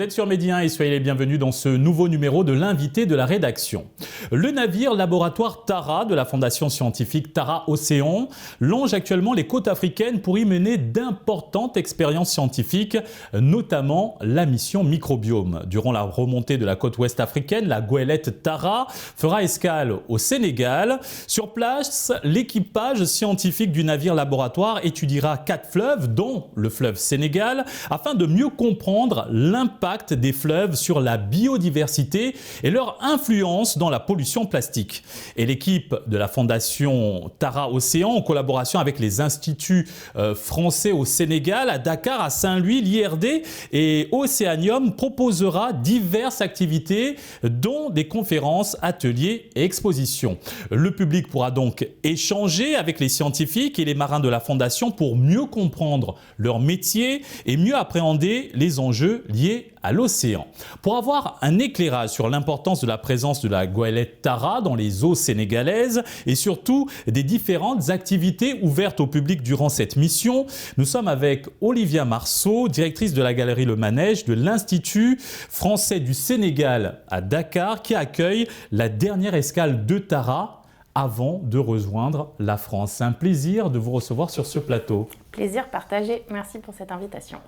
êtes sur Midi 1 et soyez les bienvenus dans ce nouveau numéro de l'invité de la rédaction. Le navire laboratoire Tara de la fondation scientifique Tara Océan longe actuellement les côtes africaines pour y mener d'importantes expériences scientifiques, notamment la mission microbiome. Durant la remontée de la côte ouest africaine, la goélette Tara fera escale au Sénégal. Sur place, l'équipage scientifique du navire laboratoire étudiera 4 fleuves, dont le fleuve Sénégal, afin de mieux comprendre l'impact des fleuves sur la biodiversité et leur influence dans la pollution plastique. Et l'équipe de la fondation Tara Océan, en collaboration avec les instituts français au Sénégal, à Dakar, à Saint-Louis, l'IRD et Océanium, proposera diverses activités, dont des conférences, ateliers et expositions. Le public pourra donc échanger avec les scientifiques et les marins de la fondation pour mieux comprendre leur métier et mieux appréhender les enjeux liés à l'océan. Pour avoir un éclairage sur l'importance de la présence de la goélette Tara dans les eaux sénégalaises et surtout des différentes activités ouvertes au public durant cette mission, nous sommes avec Olivia Marceau, directrice de la galerie Le Manège de l'Institut français du Sénégal à Dakar, qui accueille la dernière escale de Tara avant de rejoindre la France. C'est un plaisir de vous recevoir sur ce plateau. Plaisir partagé. Merci pour cette invitation.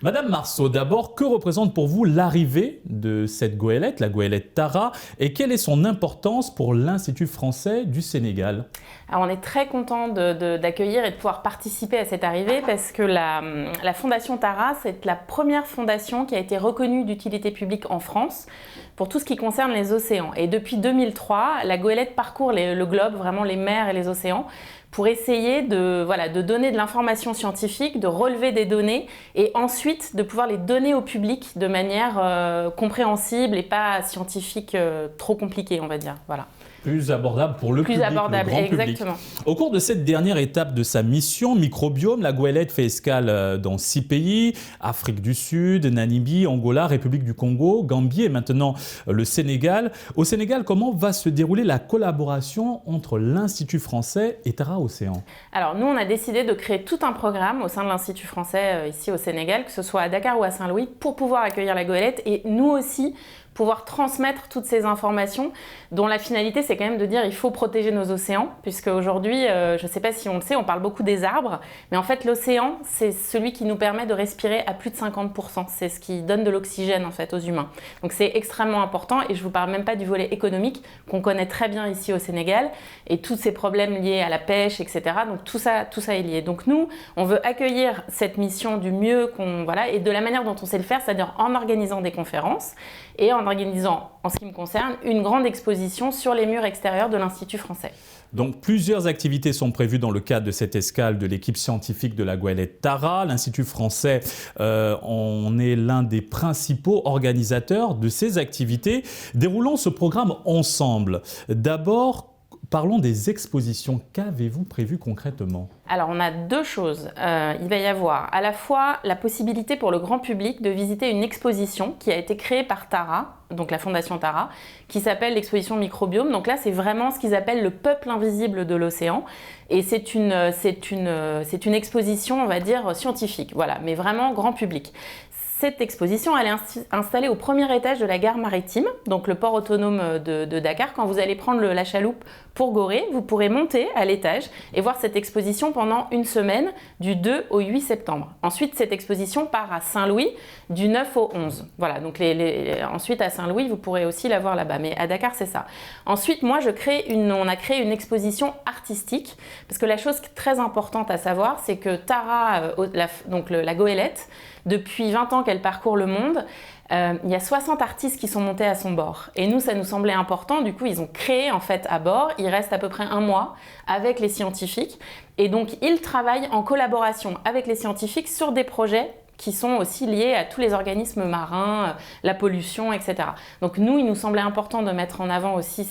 Madame Marceau, d'abord, que représente pour vous l'arrivée de cette goélette, la goélette Tara, et quelle est son importance pour l'Institut français du Sénégal? Alors, on est très content d'accueillir et de pouvoir participer à cette arrivée parce que la Fondation Tara, c'est la première fondation qui a été reconnue d'utilité publique en France pour tout ce qui concerne les océans. Et depuis 2003, la goélette parcourt le globe, vraiment les mers et les océans, pour essayer de donner de l'information scientifique, de relever des données et ensuite de pouvoir les donner au public de manière compréhensible et pas scientifique trop compliquée, on va dire. Voilà. Plus abordable pour le public, abordable, le grand exactement. public. Au cours de cette dernière étape de sa mission microbiome, la goélette fait escale dans 6 pays, Afrique du Sud, Namibie, Angola, République du Congo, Gambie et maintenant le Sénégal. Au Sénégal, comment va se dérouler la collaboration entre l'Institut français et Tara Océan? Alors nous, on a décidé de créer tout un programme au sein de l'Institut français ici au Sénégal, que ce soit à Dakar ou à Saint-Louis, pour pouvoir accueillir la goélette et nous aussi pouvoir transmettre toutes ces informations dont la finalité c'est quand même de dire il faut protéger nos océans puisque aujourd'hui, je ne sais pas si on le sait, on parle beaucoup des arbres, mais en fait l'océan c'est celui qui nous permet de respirer à plus de 50%, c'est ce qui donne de l'oxygène en fait aux humains. Donc c'est extrêmement important et je ne vous parle même pas du volet économique qu'on connaît très bien ici au Sénégal et tous ces problèmes liés à la pêche, etc. Donc tout ça est lié. Donc nous, on veut accueillir cette mission du mieux et de la manière dont on sait le faire, c'est-à-dire en organisant des conférences et en organisant, en ce qui me concerne, une grande exposition sur les murs extérieurs de l'Institut français. Donc plusieurs activités sont prévues dans le cadre de cette escale de l'équipe scientifique de la goélette Tara. L'Institut français en est l'un des principaux organisateurs de ces activités. Déroulons ce programme ensemble. D'abord, parlons des expositions. Qu'avez-vous prévu concrètement? Alors, on a 2 choses. Il va y avoir à la fois la possibilité pour le grand public de visiter une exposition qui a été créée par Tara, donc la Fondation Tara, qui s'appelle l'exposition microbiome. Donc là, c'est vraiment ce qu'ils appellent le peuple invisible de l'océan. Et c'est une exposition, on va dire, scientifique, voilà, mais vraiment grand public. Cette exposition, elle est installée au premier étage de la gare maritime, donc le port autonome de Dakar. Quand vous allez prendre la chaloupe pour Gorée, vous pourrez monter à l'étage et voir cette exposition pendant une semaine, du 2 au 8 septembre. Ensuite, cette exposition part à Saint-Louis du 9 au 11. Voilà, donc ensuite à Saint-Louis, vous pourrez aussi la voir là-bas, mais à Dakar, c'est ça. Ensuite, moi, on a créé une exposition artistique, parce que la chose très importante à savoir, c'est que Tara, la goélette, depuis 20 ans qu'elle parcourt le monde, il y a 60 artistes qui sont montés à son bord. Et nous, ça nous semblait important. Du coup, ils ont créé en fait à bord. Ils restent à peu près 1 mois avec les scientifiques. Et donc, ils travaillent en collaboration avec les scientifiques sur des projets qui sont aussi liés à tous les organismes marins, la pollution, etc. Donc nous, il nous semblait important de mettre en avant aussi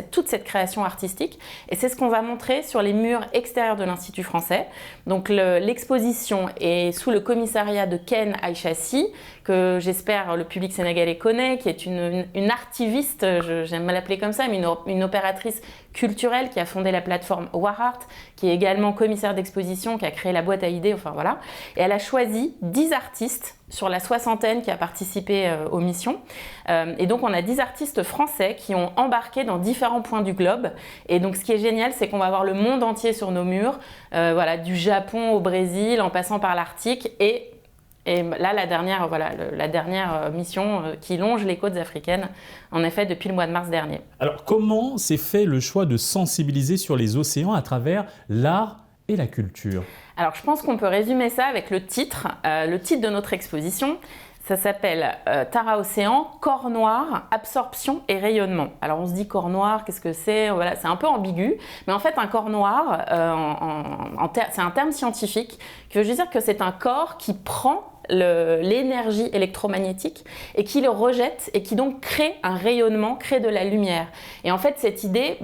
toute cette création artistique. Et c'est ce qu'on va montrer sur les murs extérieurs de l'Institut français. Donc l'exposition est sous le commissariat de Ken Aïchassi, que j'espère le public sénégalais connaît, qui est une artiviste, j'aime l'appeler comme ça, mais une opératrice culturelle qui a fondé la plateforme Warart, qui est également commissaire d'exposition, qui a créé la boîte à idées, enfin voilà. Et elle a choisi 10 artistes sur la soixantaine qui a participé aux missions. Et donc on a 10 artistes français qui ont embarqué dans différents points du globe. Et donc ce qui est génial, c'est qu'on va avoir le monde entier sur nos murs, voilà, du Japon au Brésil, en passant par l'Arctique et là, la dernière mission qui longe les côtes africaines, en effet, depuis le mois de mars dernier. Alors, comment s'est fait le choix de sensibiliser sur les océans à travers l'art et la culture? Alors, je pense qu'on peut résumer ça avec le titre de notre exposition. Ça s'appelle Tara Océan, corps noir, absorption et rayonnement. Alors on se dit corps noir, qu'est-ce que c'est? Voilà, c'est un peu ambigu, mais en fait un corps noir, c'est un terme scientifique qui veut juste dire que c'est un corps qui prend l'énergie électromagnétique et qui le rejette et qui donc crée un rayonnement, crée de la lumière. Et en fait cette idée,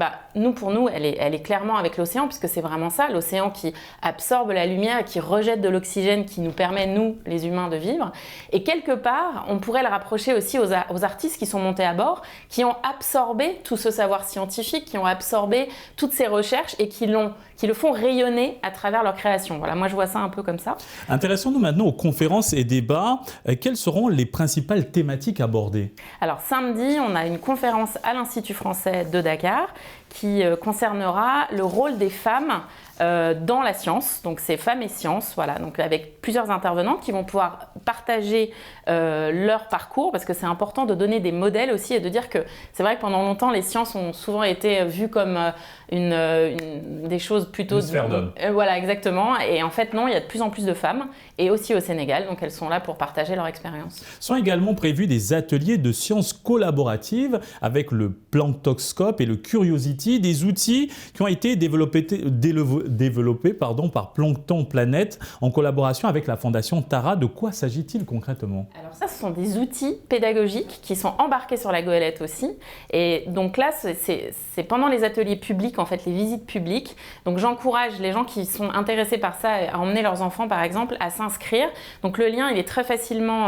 pour nous, elle est clairement avec l'océan, puisque c'est vraiment ça, l'océan qui absorbe la lumière et qui rejette de l'oxygène qui nous permet, nous, les humains, de vivre. Et quelque part, on pourrait le rapprocher aussi aux artistes qui sont montés à bord, qui ont absorbé tout ce savoir scientifique, qui ont absorbé toutes ces recherches et qui le font rayonner à travers leur création. Voilà, moi je vois ça un peu comme ça. Intéressons-nous maintenant aux conférences et débats. Quelles seront les principales thématiques abordées? Alors samedi, on a une conférence à l'Institut français de Dakar qui concernera le rôle des femmes dans la science. Donc c'est Femmes et Sciences, voilà, donc avec plusieurs intervenants qui vont pouvoir partager leur parcours, parce que c'est important de donner des modèles aussi et de dire que c'est vrai que pendant longtemps les sciences ont souvent été vues comme des choses plutôt... Une sphère d'hommes. Voilà, exactement. Et en fait non, il y a de plus en plus de femmes, et aussi au Sénégal, donc elles sont là pour partager leur expérience. Sont également prévus des ateliers de sciences collaboratives avec le Planktoscope et le Curiosity, des outils qui ont été développés par Plankton Planète en collaboration avec la Fondation Tara. De quoi s'agit-il concrètement? Alors ça, ce sont des outils pédagogiques qui sont embarqués sur la goélette aussi. Et donc là, c'est pendant les ateliers publics, en fait, les visites publiques. Donc j'encourage les gens qui sont intéressés par ça à emmener leurs enfants, par exemple, à s'inscrire. Donc le lien, il est très facilement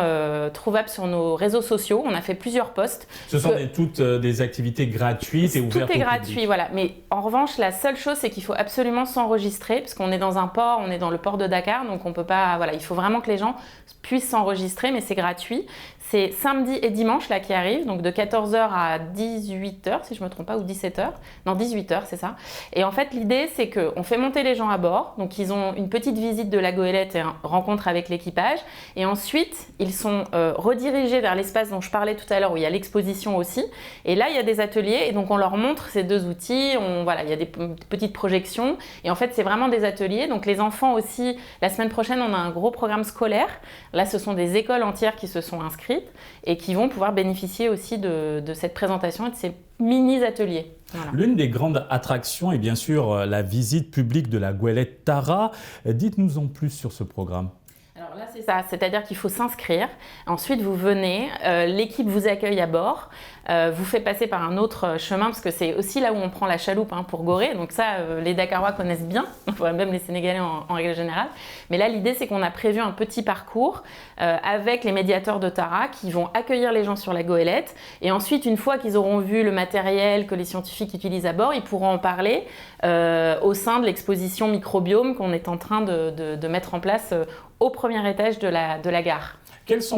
trouvable sur nos réseaux sociaux. On a fait plusieurs posts. Ce sont toutes des activités gratuites et ouvertes au public. Tout est gratuit, voilà. Mais en revanche, la seule chose, c'est qu'il faut absolument s'enregistrer, parce qu'on est dans un port, on est dans le port de Dakar, donc on peut pas, voilà, il faut vraiment que les gens puissent s'enregistrer, mais c'est gratuit. C'est samedi et dimanche là qui arrivent, donc de 14h à 18h, si je ne me trompe pas, ou 17h. Non, 18h, c'est ça. Et en fait, l'idée, c'est qu'on fait monter les gens à bord. Donc, ils ont une petite visite de la goélette et une rencontre avec l'équipage. Et ensuite, ils sont redirigés vers l'espace dont je parlais tout à l'heure, où il y a l'exposition aussi. Et là, il y a des ateliers. Et donc, on leur montre ces deux outils. Voilà, il y a des petites projections. Et en fait, c'est vraiment des ateliers. Donc, les enfants aussi, la semaine prochaine, on a un gros programme scolaire. Là, ce sont des écoles entières qui se sont inscrites et qui vont pouvoir bénéficier aussi de cette présentation et de ces mini-ateliers. Voilà. L'une des grandes attractions est bien sûr la visite publique de la goélette Tara. Dites-nous en plus sur ce programme. Alors là, c'est ça, c'est-à-dire qu'il faut s'inscrire. Ensuite, vous venez, l'équipe vous accueille à bord, vous fait passer par un autre chemin, parce que c'est aussi là où on prend la chaloupe pour Gorée. Donc ça, les Dakarois connaissent bien, même les Sénégalais en règle générale. Mais là, l'idée, c'est qu'on a prévu un petit parcours avec les médiateurs de Tara qui vont accueillir les gens sur la goélette. Et ensuite, une fois qu'ils auront vu le matériel que les scientifiques utilisent à bord, ils pourront en parler au sein de l'exposition microbiome qu'on est en train de mettre en place au premier étage de la gare. Quelles sont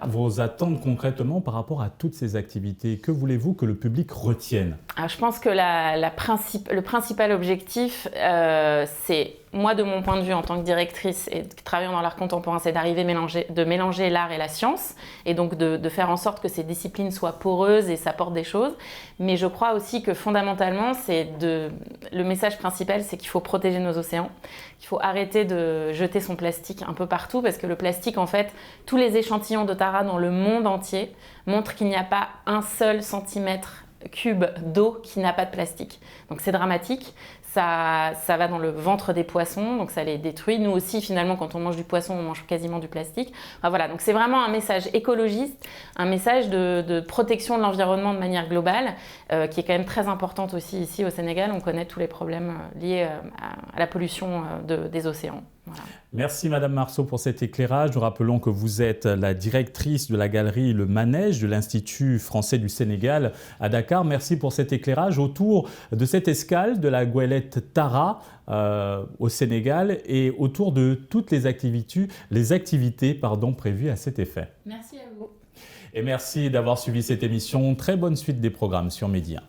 vos attentes concrètement par rapport à toutes ces activités? Que voulez-vous que le public retienne? Alors, je pense que le principal objectif, c'est, moi de mon point de vue en tant que directrice et travaillant dans l'art contemporain, c'est de mélanger l'art et la science, et donc de faire en sorte que ces disciplines soient poreuses et s'apportent des choses. Mais je crois aussi que fondamentalement, le message principal, c'est qu'il faut protéger nos océans, qu'il faut arrêter de jeter son plastique un peu partout, parce que le plastique, en fait, tous les échantillons de Tara dans le monde entier montrent qu'il n'y a pas un seul centimètre cube d'eau qui n'a pas de plastique. Donc c'est dramatique. Ça va dans le ventre des poissons, donc ça les détruit. Nous aussi, finalement, quand on mange du poisson, on mange quasiment du plastique. Enfin, voilà, donc c'est vraiment un message écologiste, un message de protection de l'environnement de manière globale, qui est quand même très importante aussi ici au Sénégal. On connaît tous les problèmes liés à la pollution des océans. Voilà. Merci Madame Marceau pour cet éclairage. Nous rappelons que vous êtes la directrice de la galerie Le Manège de l'Institut français du Sénégal à Dakar. Merci pour cet éclairage autour de cette escale de la goélette Tara au Sénégal et autour de toutes les activités prévues à cet effet. Merci à vous. Et merci d'avoir suivi cette émission. Très bonne suite des programmes sur Média.